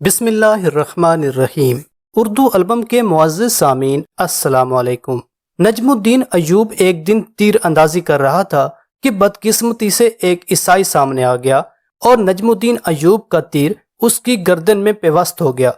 بسم اللہ الرحمن الرحیم۔ اردو البم کے معزز سامعین السلام علیکم۔ نجم الدین ایوب ایک دن تیر اندازی کر رہا تھا کہ بدقسمتی سے ایک عیسائی سامنے آ گیا اور نجم الدین ایوب کا تیر اس کی گردن میں پیوست ہو گیا۔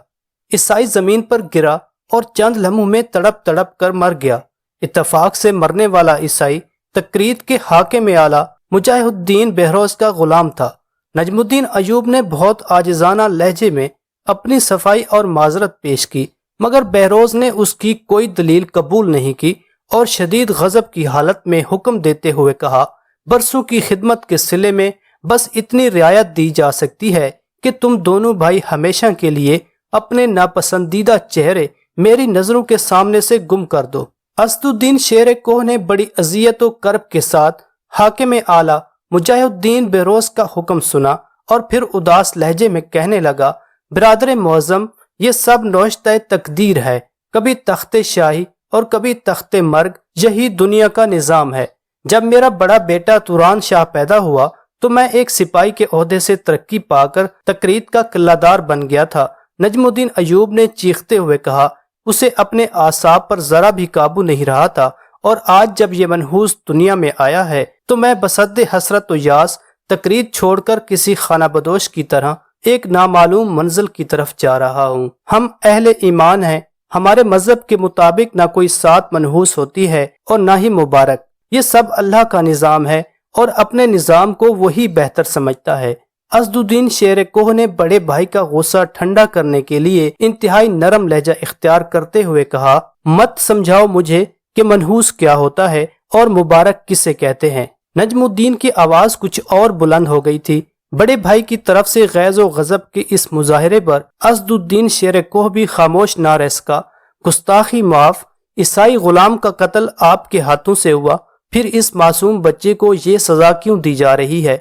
عیسائی زمین پر گرا اور چند لمحوں میں تڑپ تڑپ کر مر گیا۔ اتفاق سے مرنے والا عیسائی تکریت کے حاکم اعلیٰ مجاہد الدین بہروز کا غلام تھا۔ نجم الدین ایوب نے بہت عاجزانہ لہجے میں اپنی صفائی اور معذرت پیش کی، مگر بہروز نے اس کی کوئی دلیل قبول نہیں کی اور شدید غضب کی حالت میں حکم دیتے ہوئے کہا، برسوں کی خدمت کے صلے میں بس اتنی رعایت دی جا سکتی ہے کہ تم دونوں بھائی ہمیشہ کے لیے اپنے ناپسندیدہ چہرے میری نظروں کے سامنے سے گم کر دو۔ اسد الدین شیر کوہ نے بڑی اذیت و کرب کے ساتھ حاکم اعلیٰ مجاہد الدین بہروز کا حکم سنا اور پھر اداس لہجے میں کہنے لگا، برادر معظم، یہ سب نوشتہ تقدیر ہے، کبھی تخت شاہی اور کبھی تخت مرگ، یہی دنیا کا نظام ہے۔ جب میرا بڑا بیٹا توران شاہ پیدا ہوا تو میں ایک سپاہی کے عہدے سے ترقی پا کر تکریت کا قلعہ دار بن گیا تھا۔ نجم الدین ایوب نے چیختے ہوئے کہا، اسے اپنے اعصاب پر ذرا بھی قابو نہیں رہا تھا، اور آج جب یہ منحوس دنیا میں آیا ہے تو میں بصد حسرت و یاس تکریت چھوڑ کر کسی خانہ بدوش کی طرح ایک نامعلوم منزل کی طرف جا رہا ہوں۔ ہم اہل ایمان ہیں، ہمارے مذہب کے مطابق نہ کوئی سات منحوس ہوتی ہے اور نہ ہی مبارک۔ یہ سب اللہ کا نظام ہے اور اپنے نظام کو وہی بہتر سمجھتا ہے۔ اسد الدین شیر کوہ نے بڑے بھائی کا غصہ ٹھنڈا کرنے کے لیے انتہائی نرم لہجہ اختیار کرتے ہوئے کہا، مت سمجھاؤ مجھے کہ منحوس کیا ہوتا ہے اور مبارک کسے کہتے ہیں۔ نجم الدین کی آواز کچھ اور بلند ہو گئی تھی۔ بڑے بھائی کی طرف سے غیظ و غضب کے اس مظاہرے پر اسد الدین شیر کوہ بھی خاموش نہ رہ سکا۔ گستاخی معاف، عیسائی غلام کا قتل آپ کے ہاتھوں سے ہوا، پھر اس معصوم بچے کو یہ سزا کیوں دی جا رہی ہے؟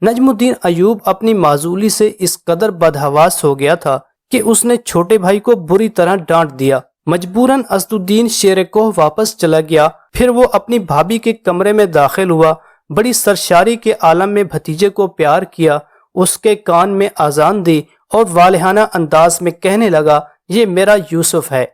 نجم الدین ایوب اپنی معزولی سے اس قدر بدحواس ہو گیا تھا کہ اس نے چھوٹے بھائی کو بری طرح ڈانٹ دیا۔ مجبوراً اسد الدین شیر کوہ واپس چلا گیا۔ پھر وہ اپنی بھابھی کے کمرے میں داخل ہوا، بڑی سرشاری کے عالم میں بھتیجے کو پیار کیا، اس کے کان میں اذان دی اور والہانہ انداز میں کہنے لگا، یہ میرا یوسف ہے۔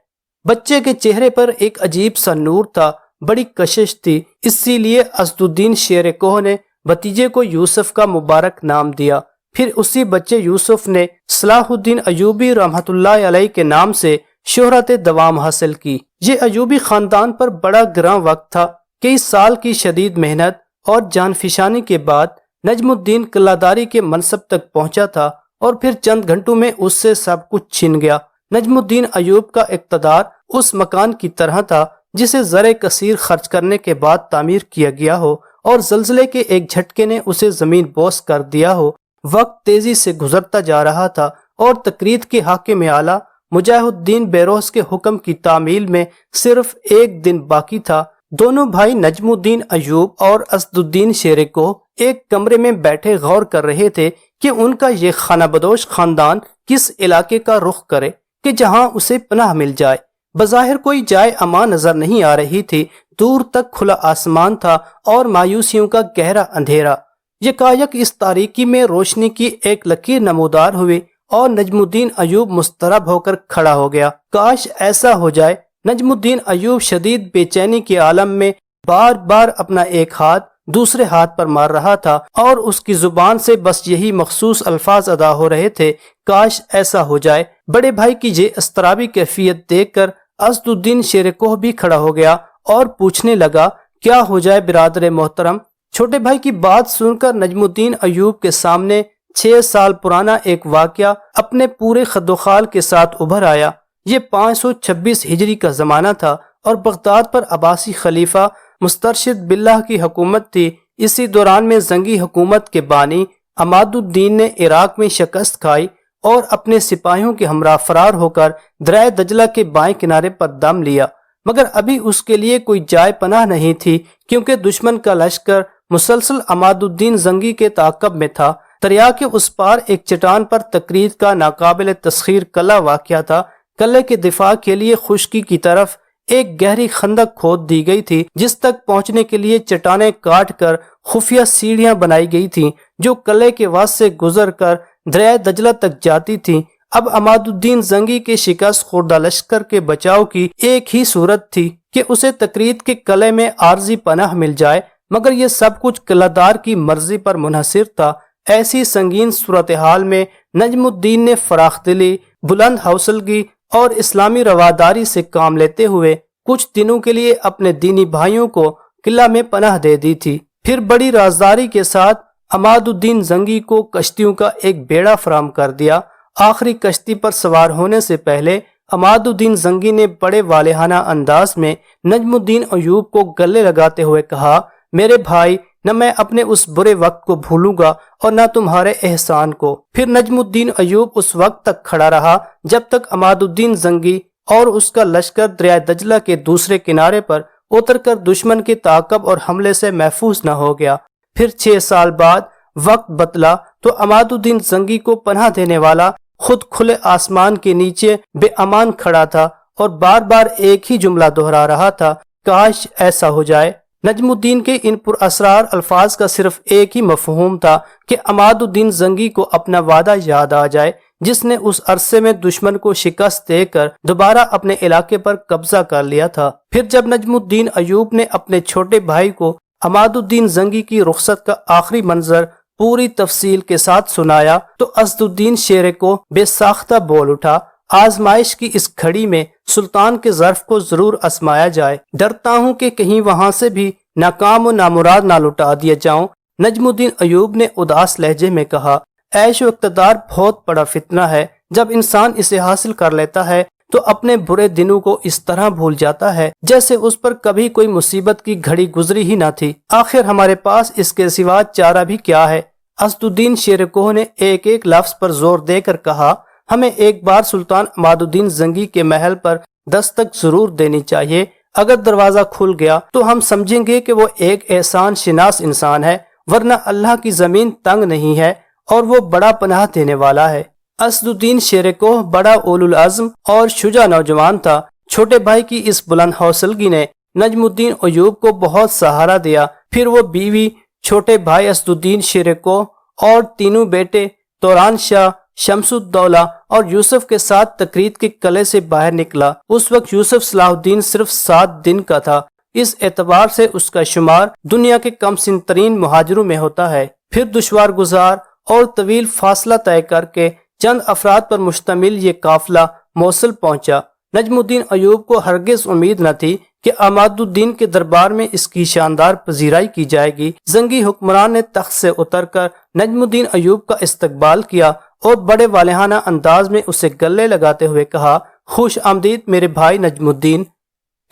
بچے کے چہرے پر ایک عجیب سا نور تھا، بڑی کشش تھی، اسی لیے اسد الدین شیر کوہ نے بھتیجے کو یوسف کا مبارک نام دیا۔ پھر اسی بچے یوسف نے صلاح الدین ایوبی رحمۃ اللہ علیہ کے نام سے شہرت دوام حاصل کی۔ یہ ایوبی خاندان پر بڑا گراں وقت تھا۔ کئی سال کی شدید محنت اور جان فشانی کے بعد نجم الدین قلعہ داری کے منصب تک پہنچا تھا، اور پھر چند گھنٹوں میں اس سے سب کچھ چھن گیا۔ نجم الدین ایوب کا اقتدار اس مکان کی طرح تھا جسے زر کثیر خرچ کرنے کے بعد تعمیر کیا گیا ہو اور زلزلے کے ایک جھٹکے نے اسے زمین بوس کر دیا ہو۔ وقت تیزی سے گزرتا جا رہا تھا اور تکریت کے حاکم اعلیٰ مجاہد الدین بہروز کے حکم کی تعمیل میں صرف ایک دن باقی تھا۔ دونوں بھائی نجم الدین ایوب اور اسد الدین شیر کوہ ایک کمرے میں بیٹھے غور کر رہے تھے کہ ان کا یہ خانہ بدوش خاندان کس علاقے کا رخ کرے کہ جہاں اسے پناہ مل جائے۔ بظاہر کوئی جائے امان نظر نہیں آ رہی تھی، دور تک کھلا آسمان تھا اور مایوسیوں کا گہرا اندھیرا۔ یکایک اس تاریکی میں روشنی کی ایک لکیر نمودار ہوئی اور نجم الدین ایوب مضطرب ہو کر کھڑا ہو گیا۔ کاش ایسا ہو جائے۔ نجم الدین ایوب شدید بے چینی کے عالم میں بار بار اپنا ایک ہاتھ دوسرے ہاتھ پر مار رہا تھا اور اس کی زبان سے بس یہی مخصوص الفاظ ادا ہو رہے تھے، کاش ایسا ہو جائے۔ بڑے بھائی کی یہ اضطرابی کیفیت دیکھ کر اسد الدین شیر کوہ بھی کھڑا ہو گیا اور پوچھنے لگا، کیا ہو جائے برادر محترم؟ چھوٹے بھائی کی بات سن کر نجم الدین ایوب کے سامنے 6 سال پرانا ایک واقعہ اپنے پورے خد و خال کے ساتھ ابھر آیا۔ یہ 526 ہجری کا زمانہ تھا اور بغداد پر عباسی خلیفہ مسترشد باللہ کی حکومت تھی۔ اسی دوران میں زنگی حکومت کے بانی عماد الدین نے عراق میں شکست کھائی اور اپنے سپاہیوں کے ہمراہ فرار ہو کر دریائے دجلہ کے بائیں کنارے پر دم لیا، مگر ابھی اس کے لیے کوئی جائے پناہ نہیں تھی، کیونکہ دشمن کا لشکر مسلسل عماد الدین زنگی کے تعاقب میں تھا۔ دریا کے اس پار ایک چٹان پر تکریت کا ناقابل تسخیر قلعہ واقع تھا۔ قلعے کے دفاع کے لیے خشکی کی طرف ایک گہری خندق کھود دی گئی تھی، جس تک پہنچنے کے لیے چٹانیں کاٹ کر خفیہ سیڑھیاں بنائی گئی تھیں جو قلعے کے وسط سے گزر کر دریائے دجلہ تک جاتی تھیں۔ اب عماد الدین زنگی کے شکست خوردہ لشکر کے بچاؤ کی ایک ہی صورت تھی کہ اسے تکریت کے قلعے میں عارضی پناہ مل جائے، مگر یہ سب کچھ قلعہ کی مرضی پر منحصر تھا۔ ایسی سنگین صورتحال میں نجم الدین نے فراخ دلی، بلند حوصلگی اور اسلامی رواداری سے کام لیتے ہوئے کچھ دنوں کے لیے اپنے دینی بھائیوں کو قلعہ میں پناہ دے دی تھی۔ پھر بڑی رازداری کے ساتھ عماد الدین زنگی کو کشتیوں کا ایک بیڑا فراہم کر دیا۔ آخری کشتی پر سوار ہونے سے پہلے عماد الدین زنگی نے بڑے والہانہ انداز میں نجم الدین ایوب کو گلے لگاتے ہوئے کہا، میرے بھائی، نہ میں اپنے اس برے وقت کو بھولوں گا اور نہ تمہارے احسان کو۔ پھر نجم الدین ایوب اس وقت تک کھڑا رہا جب تک عماد الدین زنگی اور اس کا لشکر دریائے دجلہ کے دوسرے کنارے پر اتر کر دشمن کے تعاقب اور حملے سے محفوظ نہ ہو گیا۔ پھر 6 سال بعد وقت بدلا تو عماد الدین زنگی کو پناہ دینے والا خود کھلے آسمان کے نیچے بے امان کھڑا تھا اور بار بار ایک ہی جملہ دہرا رہا تھا، کاش ایسا ہو جائے۔ نجم الدین کے ان پر اسرار الفاظ کا صرف ایک ہی مفہوم تھا کہ عماد الدین زنگی کو اپنا وعدہ یاد آ جائے جس نے اس عرصے میں دشمن کو شکست دے کر دوبارہ اپنے علاقے پر قبضہ کر لیا تھا۔ پھر جب نجم الدین ایوب نے اپنے چھوٹے بھائی کو عماد الدین زنگی کی رخصت کا آخری منظر پوری تفصیل کے ساتھ سنایا تو اسد الدین شیر کو بے ساختہ بول اٹھا، آزمائش کی اس گھڑی میں سلطان کے ظرف کو ضرور آزمایا جائے، ڈرتا ہوں کہ کہیں وہاں سے بھی ناکام و نامراد نہ لٹا دیا جاؤں۔ نجم الدین ایوب نے اداس لہجے میں کہا، عیش و اقتدار بہت بڑا فتنہ ہے، جب انسان اسے حاصل کر لیتا ہے تو اپنے برے دنوں کو اس طرح بھول جاتا ہے جیسے اس پر کبھی کوئی مصیبت کی گھڑی گزری ہی نہ تھی۔ آخر ہمارے پاس اس کے سوا چارہ بھی کیا ہے؟ اسد الدین شیر کوہ نے ایک ایک لفظ پر زور دے کر کہا، ہمیں ایک بار سلطان عماد الدین زنگی کے محل پر دستک ضرور دینی چاہیے۔ اگر دروازہ کھل گیا تو ہم سمجھیں گے کہ وہ ایک احسان شناس انسان ہے، ورنہ اللہ کی زمین تنگ نہیں ہے اور وہ بڑا پناہ دینے والا ہے۔ اسد الدین شیر کوہ بڑا اولو العزم اور شجاع نوجوان تھا۔ چھوٹے بھائی کی اس بلند حوصلگی نے نجم الدین ایوب کو بہت سہارا دیا۔ پھر وہ بیوی، چھوٹے بھائی اسد الدین شیر کوہ اور تینوں بیٹے توران شاہ، شمس الدولہ اور یوسف کے ساتھ تکریت کے قلعے سے باہر نکلا۔ اس وقت یوسف صلاح الدین صرف 7 دن کا تھا، اس اعتبار سے اس کا شمار دنیا کے کم سن ترین مہاجروں میں ہوتا ہے۔ پھر دشوار گزار اور طویل فاصلہ طے کر کے چند افراد پر مشتمل یہ قافلہ موصل پہنچا۔ نجم الدین ایوب کو ہرگز امید نہ تھی کہ عماد الدین کے دربار میں اس کی شاندار پذیرائی کی جائے گی۔ زنگی حکمران نے تخت سے اتر کر نجم الدین ایوب کا استقبال کیا اور بڑے والہانہ انداز میں اسے گلے لگاتے ہوئے کہا، خوش آمدید میرے بھائی نجم الدین۔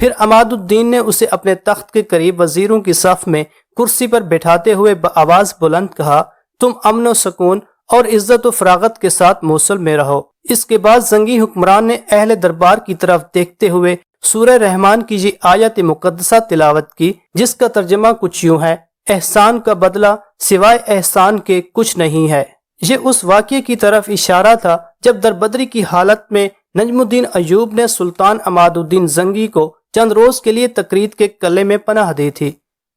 پھر عماد الدین نے اسے اپنے تخت کے قریب وزیروں کی صف میں کرسی پر بٹھاتے ہوئے بآواز بلند کہا، تم امن و سکون اور عزت و فراغت کے ساتھ موصل میں رہو۔ اس کے بعد زنگی حکمران نے اہل دربار کی طرف دیکھتے ہوئے سورہ رحمان کی یہ آیت مقدسہ تلاوت کی، جس کا ترجمہ کچھ یوں ہے، احسان کا بدلہ سوائے احسان کے کچھ نہیں ہے۔ یہ اس واقعے کی طرف اشارہ تھا جب دربدری کی حالت میں نجم الدین ایوب نے سلطان عماد الدین زنگی کو چند روز کے لیے تکریت کے قلعے میں پناہ دی تھی۔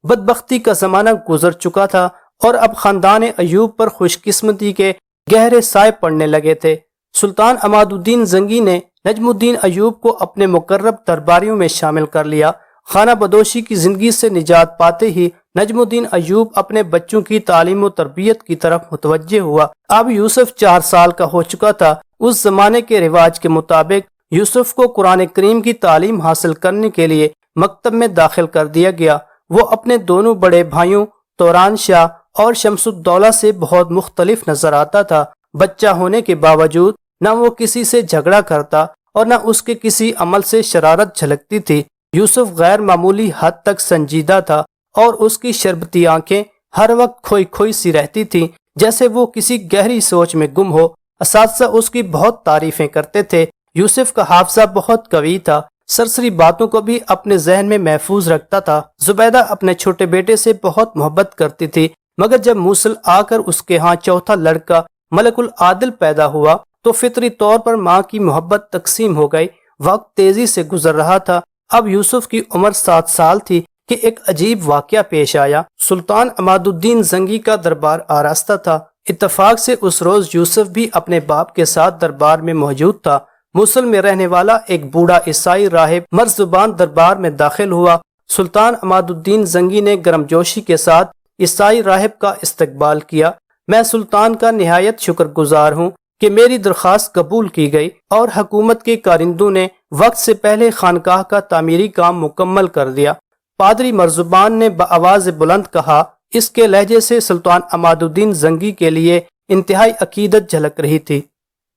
بدبختی کا زمانہ گزر چکا تھا اور اب خاندان ایوب پر خوش قسمتی کے گہرے سائے پڑنے لگے تھے۔ سلطان عماد الدین زنگی نے نجم الدین ایوب کو اپنے مقرب درباریوں میں شامل کر لیا۔ خانہ بدوشی کی زندگی سے نجات پاتے ہی نجم الدین ایوب اپنے بچوں کی تعلیم و تربیت کی طرف متوجہ ہوا۔ اب یوسف 4 سال کا ہو چکا تھا۔ اس زمانے کے رواج کے مطابق یوسف کو قرآن کریم کی تعلیم حاصل کرنے کے لیے مکتب میں داخل کر دیا گیا۔ وہ اپنے دونوں بڑے بھائیوں توران شاہ اور شمس الدولہ سے بہت مختلف نظر آتا تھا۔ بچہ ہونے کے باوجود نہ وہ کسی سے جھگڑا کرتا اور نہ اس کے کسی عمل سے شرارت جھلکتی تھی۔ یوسف غیر معمولی حد تک سنجیدہ تھا اور اس کی شربتی آنکھیں ہر وقت کھوئی کھوئی سی رہتی تھیں، جیسے وہ کسی گہری سوچ میں گم ہو۔ اساتذہ اس کی بہت تعریفیں کرتے تھے۔ یوسف کا حافظہ بہت قوی تھا، سرسری باتوں کو بھی اپنے ذہن میں محفوظ رکھتا تھا۔ زبیدہ اپنے چھوٹے بیٹے سے بہت محبت کرتی تھی، مگر جب موصل آ کر اس کے ہاں چوتھا لڑکا ملک العادل پیدا ہوا تو فطری طور پر ماں کی محبت تقسیم ہو گئی۔ وقت تیزی سے گزر رہا تھا۔ اب یوسف کی عمر 7 سال تھی کہ ایک عجیب واقعہ پیش آیا۔ سلطان عماد الدین زنگی کا دربار آراستہ تھا۔ اتفاق سے اس روز یوسف بھی اپنے باپ کے ساتھ دربار میں موجود تھا۔ موصل میں رہنے والا ایک بوڑھا عیسائی راہب مرد زبان دربار میں داخل ہوا۔ سلطان عماد الدین زنگی نے گرمجوشی کے ساتھ عیسائی راہب کا استقبال کیا۔ میں سلطان کا نہایت شکر گزار ہوں کہ میری درخواست قبول کی گئی اور حکومت کے کارندوں نے وقت سے پہلے خانقاہ کا تعمیری کام مکمل کر دیا۔ پادری مرزبان نے بآواز بلند کہا۔ اس کے لہجے سے سلطان عماد الدین زنگی کے لیے انتہائی عقیدت جھلک رہی تھی۔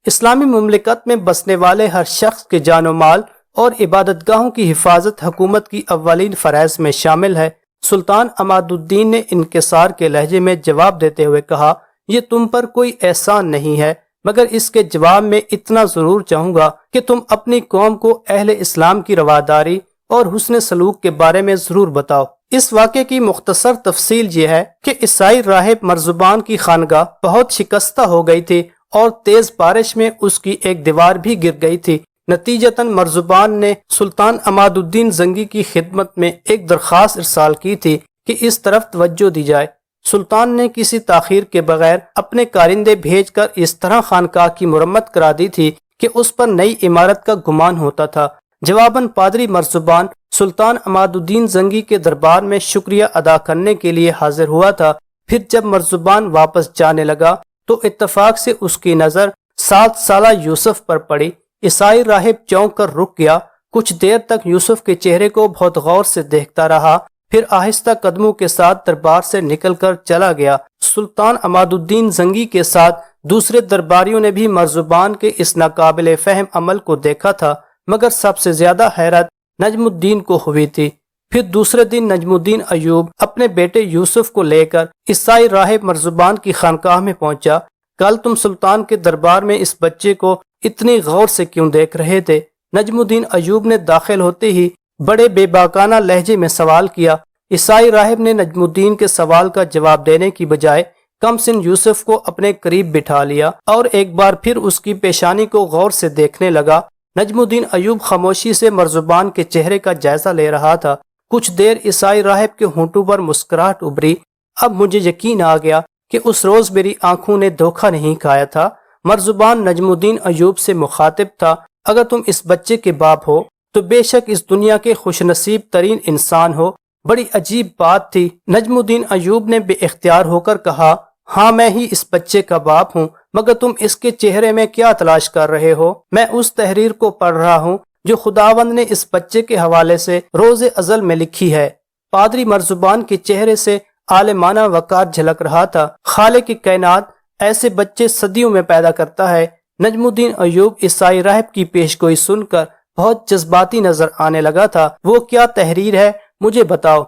اسلامی مملکت میں بسنے والے ہر شخص کے جان و مال اور عبادت گاہوں کی حفاظت حکومت کی اولین فرائض میں شامل ہے۔ سلطان عماد الدین نے انکسار کے لہجے میں جواب دیتے ہوئے کہا، یہ تم پر کوئی احسان نہیں ہے، مگر اس کے جواب میں اتنا ضرور چاہوں گا کہ تم اپنی قوم کو اہل اسلام کی رواداری اور حسن سلوک کے بارے میں ضرور بتاؤ۔ اس واقعے کی مختصر تفصیل یہ ہے کہ عیسائی راہب مرزبان کی خانقاہ بہت شکستہ ہو گئی تھی اور تیز بارش میں اس کی ایک دیوار بھی گر گئی تھی۔ نتیجتاً مرزبان نے سلطان عماد الدین زنگی کی خدمت میں ایک درخواست ارسال کی تھی کہ اس طرف توجہ دی جائے۔ سلطان نے کسی تاخیر کے بغیر اپنے کارندے بھیج کر اس طرح خانقاہ کی مرمت کرا دی تھی کہ اس پر نئی عمارت کا گمان ہوتا تھا۔ جواباً پادری مرزبان سلطان عماد الدین زنگی کے دربار میں شکریہ ادا کرنے کے لیے حاضر ہوا تھا۔ پھر جب مرزبان واپس جانے لگا تو اتفاق سے اس کی نظر 7 سالہ یوسف پر پڑی۔ عیسائی راہب چونک کر رک گیا۔ کچھ دیر تک یوسف کے چہرے کو بہت غور سے دیکھتا رہا، پھر آہستہ قدموں کے ساتھ دربار سے نکل کر چلا گیا۔ سلطان عماد الدین زنگی کے ساتھ دوسرے درباریوں نے بھی مرزبان کے اس ناقابل فہم عمل کو دیکھا تھا، مگر سب سے زیادہ حیرت نجم الدین کو ہوئی تھی۔ پھر دوسرے دن نجم الدین ایوب اپنے بیٹے یوسف کو لے کر عیسائی راہب مرزبان کی خانقاہ میں پہنچا۔ کل تم سلطان کے دربار میں اس بچے کو اتنی غور سے کیوں دیکھ رہے تھے؟ نجم الدین ایوب نے داخل ہوتے ہی بڑے بے باکانہ لہجے میں سوال کیا۔ عیسائی راہب نے نجم الدین کے سوال کا جواب دینے کی بجائے کم سن یوسف کو اپنے قریب بٹھا لیا اور ایک بار پھر اس کی پیشانی کو غور سے دیکھنے لگا۔ نجم الدین ایوب خاموشی سے مرزبان کے چہرے کا جائزہ لے رہا تھا۔ کچھ دیر عیسائی راہب کے ہونٹوں پر مسکراہٹ ابھری۔ اب مجھے یقین آ گیا کہ اس روز میری آنکھوں نے دھوکہ نہیں کھایا تھا۔ مرزبان نجم الدین ایوب سے مخاطب تھا، اگر تم اس بچے کے باپ ہو تو بے شک اس دنیا کے خوش نصیب ترین انسان ہو۔ بڑی عجیب بات تھی۔ نجم الدین ایوب نے بے اختیار ہو کر کہا، ہاں میں ہی اس بچے کا باپ ہوں، مگر تم اس کے چہرے میں کیا تلاش کر رہے ہو؟ میں اس تحریر کو پڑھ رہا ہوں جو خداوند نے اس بچے کے حوالے سے روز ازل میں لکھی ہے۔ پادری مرزبان کے چہرے سے عالمانہ وقار جھلک رہا تھا۔ خالق کائنات ایسے بچے صدیوں میں پیدا کرتا ہے۔ نجم الدین ایوب عیسائی راہب کی پیشگوئی سن کر بہت جذباتی نظر آنے لگا تھا۔ وہ کیا تحریر ہے؟ مجھے بتاؤ۔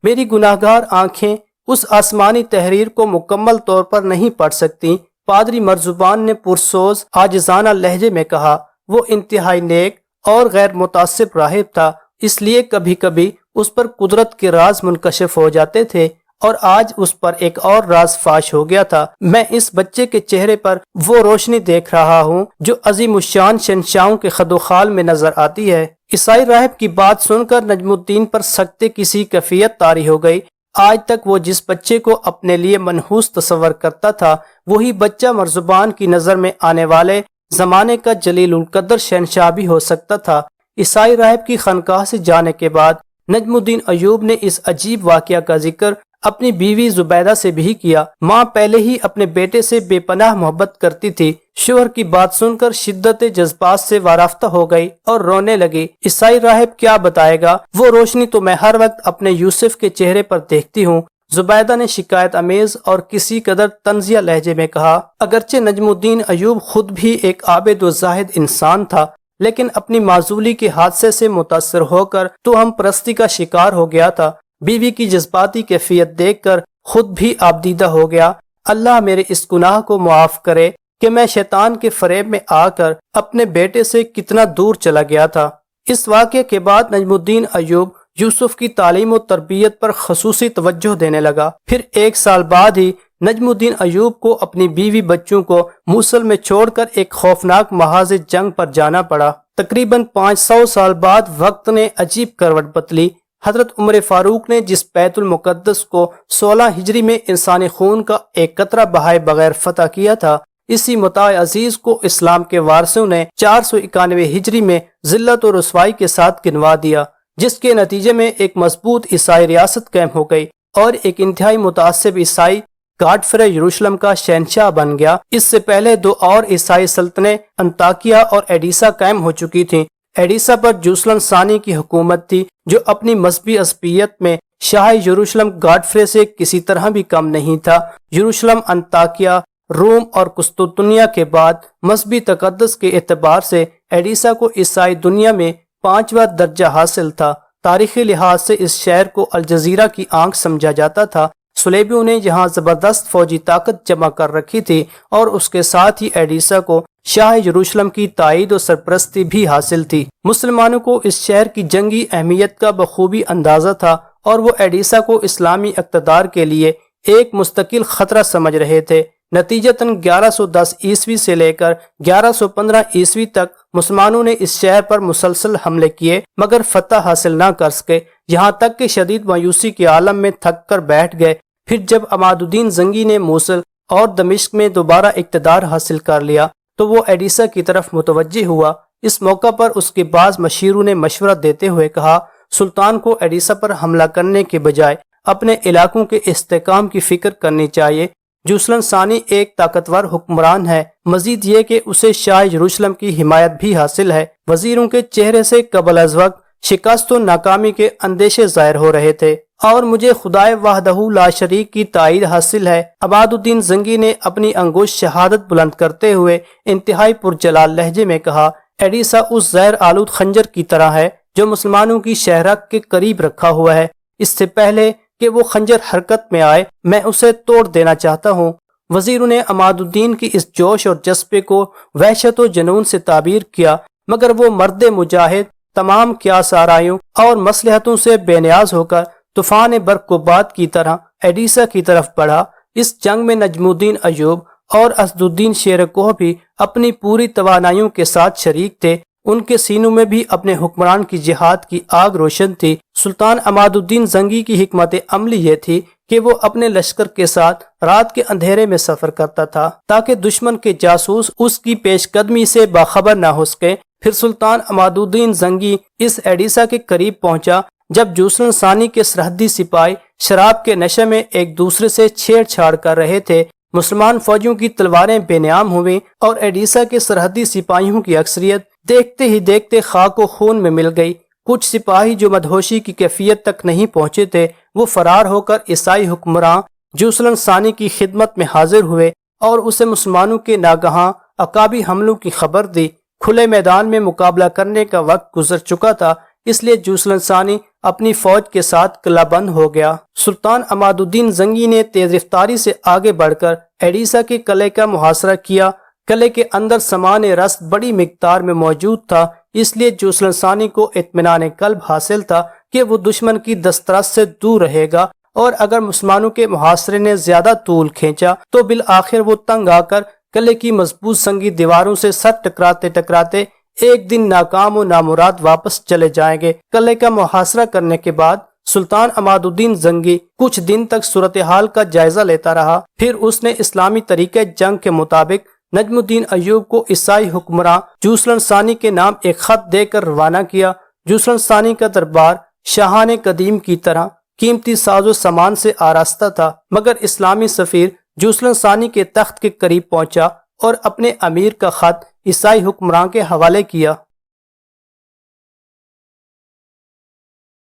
میری گناہگار آنکھیں اس آسمانی تحریر کو مکمل طور پر نہیں پڑھ سکتی، پادری مرزبان نے پرسوز عاجزانہ لہجے میں کہا۔ وہ انتہائی نیک اور غیر متعصب راہب تھا، اس لیے کبھی کبھی اس پر قدرت کے راز منکشف ہو جاتے تھے، اور آج اس پر ایک اور راز فاش ہو گیا تھا۔ میں اس بچے کے چہرے پر وہ روشنی دیکھ رہا ہوں جو عظیم الشان شہنشاہوں کے خد و خال میں نظر آتی ہے۔ عیسائی راہب کی بات سن کر نجم الدین پر سخت کسی کیفیت طاری ہو گئی۔ آج تک وہ جس بچے کو اپنے لیے منحوس تصور کرتا تھا، وہی بچہ مرزبان کی نظر میں آنے والے زمانے کا جلیل القدر شہنشاہ بھی ہو سکتا تھا۔ عیسائی راہب کی خانقاہ سے جانے کے بعد نجم الدین ایوب نے اس عجیب واقعہ کا ذکر اپنی بیوی زبیدہ سے بھی کیا۔ ماں پہلے ہی اپنے بیٹے سے بے پناہ محبت کرتی تھی۔ شوہر کی بات سن کر شدت جذبات سے وارفتہ ہو گئی اور رونے لگی۔ عیسائی راہب کیا بتائے گا؟ وہ روشنی تو میں ہر وقت اپنے یوسف کے چہرے پر دیکھتی ہوں، زبیدہ نے شکایت امیز اور کسی قدر طنزیہ لہجے میں کہا۔ اگرچہ نجم الدین ایوب خود بھی ایک عابد و زاہد انسان تھا، لیکن اپنی معزولی کے حادثے سے متاثر ہو کر تو ہم پرستی کا شکار ہو گیا تھا۔ بیوی کی جذباتی کیفیت دیکھ کر خود بھی آبدیدہ ہو گیا۔ اللہ میرے اس گناہ کو معاف کرے کہ میں شیطان کے فریب میں آ کر اپنے بیٹے سے کتنا دور چلا گیا تھا۔ اس واقعے کے بعد نجم الدین ایوب یوسف کی تعلیم و تربیت پر خصوصی توجہ دینے لگا۔ پھر 1 سال بعد ہی نجم الدین ایوب کو اپنی بیوی بچوں کو موصل میں چھوڑ کر ایک خوفناک محاذ جنگ پر جانا پڑا۔ تقریباً 500 سال بعد وقت نے عجیب کروٹ بدلی۔ حضرت عمر فاروق نے جس بیت المقدس کو 16 ہجری میں انسانی خون کا ایک قطرہ بہائے بغیر فتح کیا تھا، اسی متاع عزیز کو اسلام کے وارثوں نے 491 ہجری میں ذلت و رسوائی کے ساتھ گنوا دیا، جس کے نتیجے میں ایک مضبوط عیسائی ریاست قائم ہو گئی اور ایک انتہائی متعصب عیسائی گاڈفرے یروشلم کا شہنشاہ بن گیا۔ اس سے پہلے 2 اور عیسائی سلطنتیں انطاکیہ اور ایڈیسا قائم ہو چکی تھیں۔ ایڈیسا پر جوسلن ثانی کی حکومت تھی، جو اپنی مذہبی عصبیت میں شاہ یروشلم گاڈفرے سے کسی طرح بھی کم نہیں تھا۔ یروشلم، انطاکیہ، روم اور قسطنطنیہ کے بعد مذہبی تقدس کے اعتبار سے ایڈیسا کو عیسائی دنیا میں 5واں درجہ حاصل تھا۔ تاریخی لحاظ سے اس شہر کو الجزیرہ کی آنکھ سمجھا جاتا تھا۔ صلیبیوں نے یہاں زبردست فوجی طاقت جمع کر رکھی تھی اور اس کے ساتھ ہی ایڈیسا کو شاہ یروشلم کی تائید و سرپرستی بھی حاصل تھی۔ مسلمانوں کو اس شہر کی جنگی اہمیت کا بخوبی اندازہ تھا اور وہ ایڈیسا کو اسلامی اقتدار کے لیے ایک مستقل خطرہ سمجھ رہے تھے۔ نتیجتاً 1110 عیسوی سے لے کر 1115 عیسوی تک مسلمانوں نے اس شہر پر مسلسل حملے کیے مگر فتح حاصل نہ کر سکے، یہاں تک کہ شدید مایوسی کے عالم میں تھک کر بیٹھ گئے۔ پھر جب عماد الدین زنگی نے موصل اور دمشق میں دوبارہ اقتدار حاصل کر لیا تو وہ ایڈیسا کی طرف متوجہ ہوا۔ اس موقع پر اس کے بعض مشیروں نے مشورہ دیتے ہوئے کہا، سلطان کو ایڈیسا پر حملہ کرنے کے بجائے اپنے علاقوں کے استحکام کی فکر کرنی چاہیے۔ جوسلن ثانی ایک طاقتور حکمران ہے، مزید یہ کہ اسے شاہ یروشلم کی حمایت بھی حاصل ہے۔ وزیروں کے چہرے سے قبل از وقت شکست و ناکامی کے اندیشے ظاہر ہو رہے تھے، اور مجھے خدائے وحدہ لا شریک کی تائید حاصل ہے۔ عماد الدین زنگی نے اپنی انگوش شہادت بلند کرتے ہوئے انتہائی پرجلال لہجے میں کہا، ایڈیسا اس زہر آلود خنجر کی طرح ہے جو مسلمانوں کی شہرک کے قریب رکھا ہوا ہے۔ اس سے پہلے کہ وہ خنجر حرکت میں آئے میں اسے توڑ دینا چاہتا ہوں۔ وزیروں نے عماد الدین کی اس جوش اور جذبے کو وحشت و جنون سے تعبیر کیا، مگر وہ مرد مجاہد تمام قیاس آرائیوں اور مصلحتوں سے بے نیاز ہو کر طوفان برق و باد کی طرح ایڈیسا کی طرف بڑھا۔ اس جنگ میں نجم الدین ایوب اور اسد الدین شیر کوہ بھی اپنی پوری توانائیوں کے ساتھ شریک تھے۔ ان کے سینوں میں بھی اپنے حکمران کی جہاد کی آگ روشن تھی۔ سلطان عماد الدین زنگی کی حکمت عملی یہ تھی کہ وہ اپنے لشکر کے ساتھ رات کے اندھیرے میں سفر کرتا تھا تاکہ دشمن کے جاسوس اس کی پیش قدمی سے باخبر نہ ہو سکے۔ پھر سلطان عماد الدین زنگی اس ایڈیسا کے قریب پہنچا جب جوسلن ثانی کے سرحدی سپاہی شراب کے نشے میں ایک دوسرے سے چھیڑ چھاڑ کر رہے تھے۔ مسلمان فوجیوں کی تلواریں بے نام ہوئیں اور ایڈیسا کے سرحدی سپاہیوں کی اکثریت دیکھتے ہی دیکھتے خاک و خون میں مل گئی۔ کچھ سپاہی جو مدہوشی کی کیفیت تک نہیں پہنچے تھے وہ فرار ہو کر عیسائی حکمراں جوسلن ثانی کی خدمت میں حاضر ہوئے اور اسے مسلمانوں کے ناگہاں عقابی حملوں کی خبر دی۔ کھلے میدان میں مقابلہ کرنے کا وقت گزر چکا تھا، اس لیے جوسلن ثانی اپنی فوج کے ساتھ قلعہ بند ہو گیا۔ سلطان عماد الدین زنگی نے تیز رفتاری سے آگے بڑھ کر ایڈیسا کے قلعے کا محاصرہ کیا۔ قلعے کے اندر سامان رسد بڑی مقدار میں موجود تھا، اس لیے جوسلن ثانی کو اطمینان قلب حاصل تھا کہ وہ دشمن کی دسترس سے دور رہے گا، اور اگر مسلمانوں کے محاصرے نے زیادہ طول کھینچا تو بالآخر وہ تنگ آ کر قلعے کی مضبوط سنگی دیواروں سے سر ٹکراتے ٹکراتے ایک دن ناکام و نامراد واپس چلے جائیں گے۔ قلعے کا محاصرہ کرنے کے بعد سلطان عماد الدین زنگی کچھ دن تک صورتحال کا جائزہ لیتا رہا۔ پھر اس نے اسلامی طریقہ جنگ کے مطابق نجم الدین ایوب کو عیسائی حکمراں جوسلن ثانی کے نام ایک خط دے کر روانہ کیا۔ جوسلن ثانی کا دربار شاہان قدیم کی طرح قیمتی ساز و سامان سے آراستہ تھا، مگر اسلامی سفیر جوسلن ثانی کے تخت کے قریب پہنچا اور اپنے امیر کا خط عیسائی حکمراں کے حوالے کیا۔